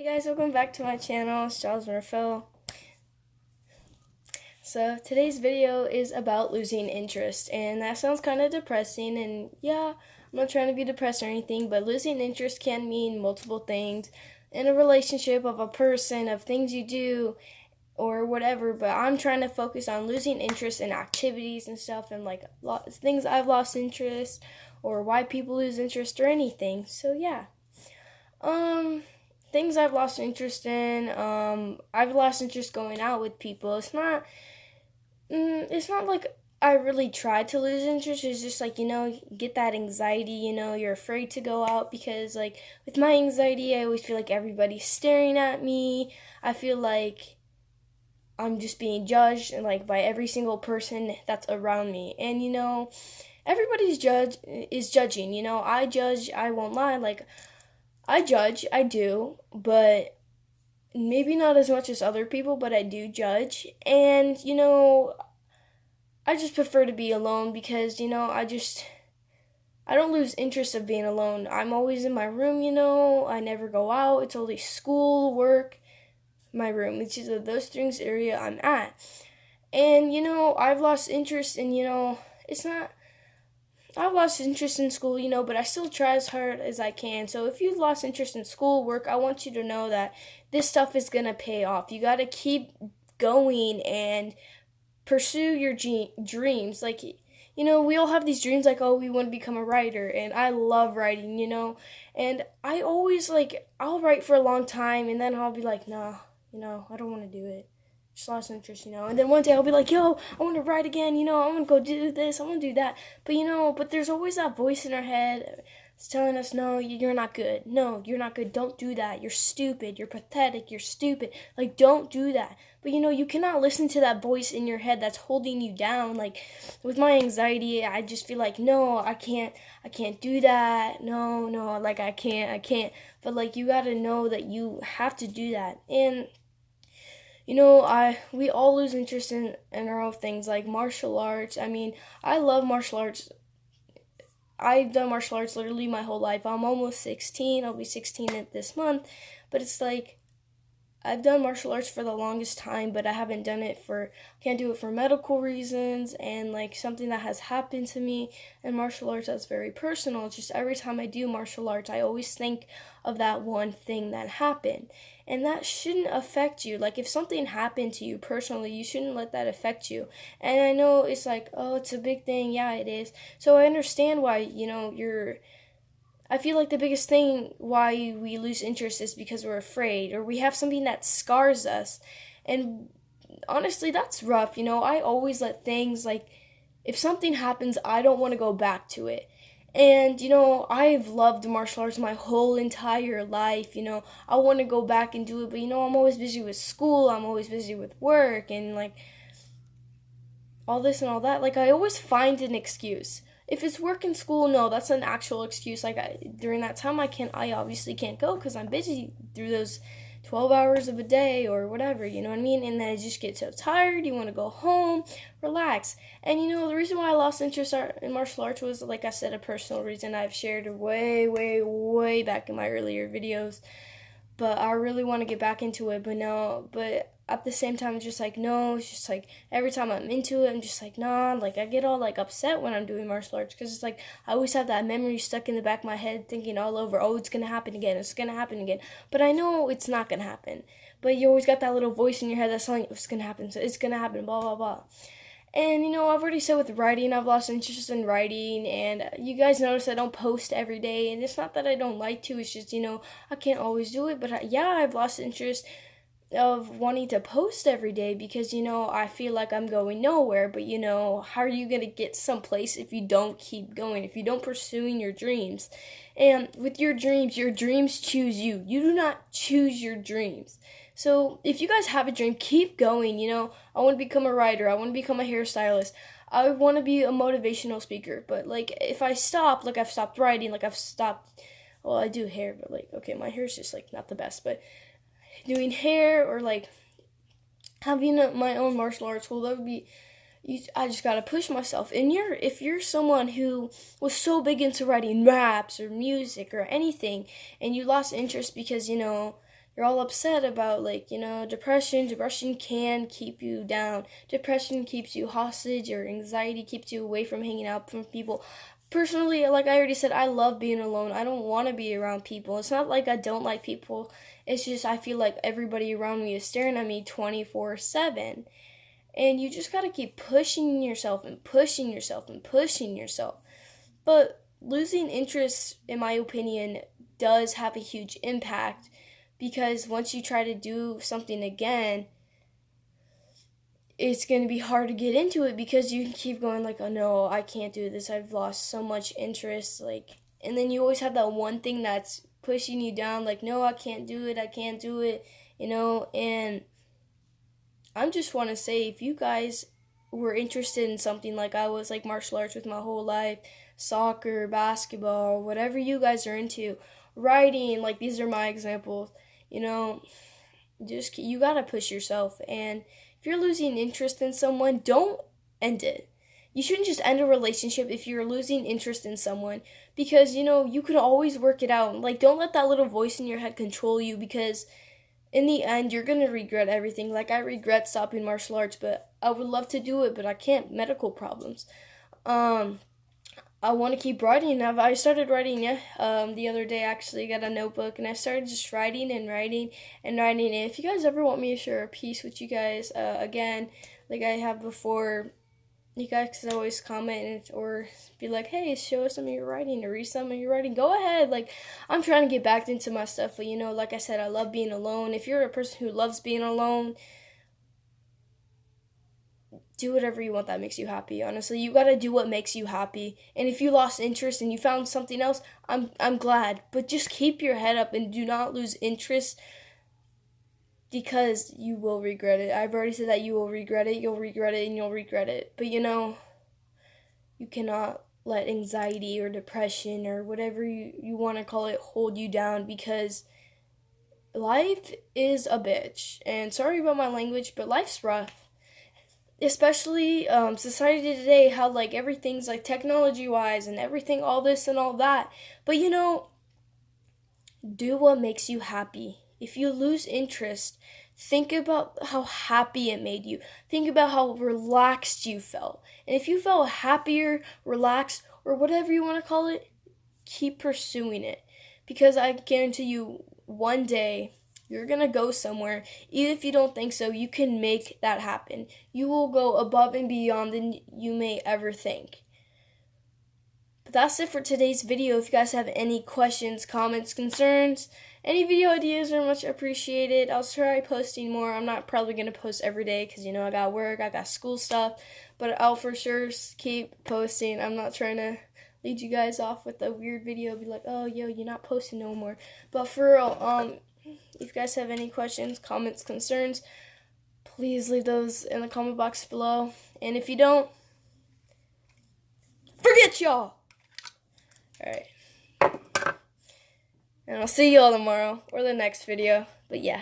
Guys, welcome back to my channel. It's Charles Murphy. So today's video is about losing interest, and that sounds kind of depressing, and yeah, I'm not trying to be depressed or anything, but losing interest can mean multiple things in a relationship, of a person, of things you do, or whatever. But I'm trying to focus on losing interest in activities and stuff, and like things I've lost interest, or why people lose interest, or anything. So yeah. Things I've lost interest in. I've lost interest going out with people. It's not like I really tried to lose interest. It's just like, get that anxiety, you're afraid to go out because, like, with my anxiety, I always feel like everybody's staring at me. I feel like I'm just being judged, and like, by every single person that's around me. And, everybody's judging. I judge, I won't lie. Like, I judge, I do, but maybe not as much as other people, but I do judge. And, I just prefer to be alone because, I don't lose interest of being alone. I'm always in my room, I never go out. It's only school, work, my room. It's just those things area I'm at. And, I've lost interest in, it's not I've lost interest in school, but I still try as hard as I can. So if you've lost interest in school, work, I want you to know that this stuff is going to pay off. You got to keep going and pursue your dreams. Like, we all have these dreams like, oh, we want to become a writer. And I love writing, And I always, like, I'll write for a long time and then I'll be like, nah, I don't want to do it. Just lost interest, And then one day I'll be like, yo, I want to write again, I want to go do this, I want to do that. But, but there's always that voice in our head. It's telling us, no, you're not good. No, you're not good. Don't do that. You're stupid. You're pathetic. You're stupid. Like, don't do that. But, you cannot listen to that voice in your head that's holding you down. Like, with my anxiety, I just feel like, no, I can't do that. No, like, I can't. But, like, you got to know that you have to do that. And we all lose interest in our own things like martial arts. I mean, I love martial arts. I've done martial arts literally my whole life. I'm almost 16. I'll be 16 this month. But it's like, I've done martial arts for the longest time, but I haven't done it can't do it for medical reasons, and like something that has happened to me in martial arts that's very personal. It's just every time I do martial arts, I always think of that one thing that happened. And that shouldn't affect you. Like, if something happened to you personally, you shouldn't let that affect you. And I know it's like, oh, it's a big thing. Yeah, it is. So I understand why, I feel like the biggest thing why we lose interest is because we're afraid, or we have something that scars us. And honestly, that's rough. I always let things, like, if something happens, I don't want to go back to it. And, I've loved martial arts my whole entire life. I want to go back and do it, but, I'm always busy with school. I'm always busy with work and, like, all this and all that. Like, I always find an excuse. If it's work and school, no, that's an actual excuse. Like, during that time, I obviously can't go because I'm busy through those 12 hours of a day or whatever, you know what I mean? And then I just get so tired, you want to go home, relax. And, the reason why I lost interest in martial arts was, like I said, a personal reason I've shared way, way, way back in my earlier videos. But I really want to get back into it, but at the same time, it's just like, no, it's just like, every time I'm into it, I'm just like, nah, like, I get all, like, upset when I'm doing martial arts, because it's like, I always have that memory stuck in the back of my head, thinking all over, oh, it's gonna happen again, but I know it's not gonna happen, but you always got that little voice in your head that's telling you it's gonna happen, so it's gonna happen, blah, blah, blah. And, I've already said with writing, I've lost interest in writing, and you guys notice I don't post every day, and it's not that I don't like to, it's just, I can't always do it, but I've lost interest of wanting to post every day because, I feel like I'm going nowhere, but, how are you going to get someplace if you don't keep going, if you don't pursuing your dreams? And with your dreams choose you. You do not choose your dreams. So if you guys have a dream, keep going, I want to become a writer, I want to become a hairstylist, I want to be a motivational speaker, but, like, if I stop, like, I've stopped writing, like, well, I do hair, but, like, okay, my hair's just, like, not the best, but doing hair or, like, having my own martial arts school, that would be, I just gotta push myself. And if you're someone who was so big into writing raps or music or anything, and you lost interest because, you're all upset about, like, you know, depression. Depression can keep you down. Depression keeps you hostage, or anxiety keeps you away from hanging out from people. Personally, like I already said, I love being alone. I don't want to be around people. It's not like I don't like people. It's just I feel like everybody around me is staring at me 24/7. And you just got to keep pushing yourself and pushing yourself and pushing yourself. But losing interest, in my opinion, does have a huge impact, because once you try to do something again, it's going to be hard to get into it, because you keep going like, oh no, I can't do this. I've lost so much interest. Like, and then you always have that one thing that's pushing you down, like, no, I can't do it. I can't do it, you know. And I just want to say, if you guys were interested in something like I was, like martial arts with my whole life, soccer, basketball, whatever you guys are into, writing, like these are my examples, you know, just you gotta push yourself. And if you're losing interest in someone, don't end it. You shouldn't just end a relationship if you're losing interest in someone, because, you know, you could always work it out. Like, don't let that little voice in your head control you, because in the end, you're going to regret everything. Like, I regret stopping martial arts, but I would love to do it, but I can't. Medical problems. I want to keep writing. I started writing, the other day. Actually, got a notebook, and I started just writing and writing and writing. And if you guys ever want me to share a piece with you guys, again, like I have before, you guys can always comment or be like, hey, show us some of your writing or read some of your writing. Go ahead. Like, I'm trying to get back into my stuff, but, you know, like I said, I love being alone. If you're a person who loves being alone, do whatever you want that makes you happy. Honestly, you gotta do what makes you happy. And if you lost interest and you found something else, I'm glad. But just keep your head up and do not lose interest, because you will regret it. I've already said that you will regret it. You'll regret it and you'll regret it. But, you know, you cannot let anxiety or depression or whatever you want to call it hold you down, because life is a bitch. And sorry about my language, but life's rough. Especially society today, how like everything's like technology wise and everything, all this and all that. But, you know, do what makes you happy. If you lose interest, think about how happy it made you. Think about how relaxed you felt. And if you felt happier, relaxed, or whatever you want to call it, keep pursuing it. Because I guarantee you, one day, you're going to go somewhere. Even if you don't think so, you can make that happen. You will go above and beyond than you may ever think. But that's it for today's video. If you guys have any questions, comments, concerns, any video ideas are much appreciated. I'll try posting more. I'm not probably going to post every day because, you know, I got work, I got school stuff. But I'll for sure keep posting. I'm not trying to lead you guys off with a weird video. Be like, oh, yo, you're not posting no more. But for real, if you guys have any questions, comments, concerns, please leave those in the comment box below. And if you don't, forget y'all! Alright. And I'll see y'all tomorrow or the next video. But yeah.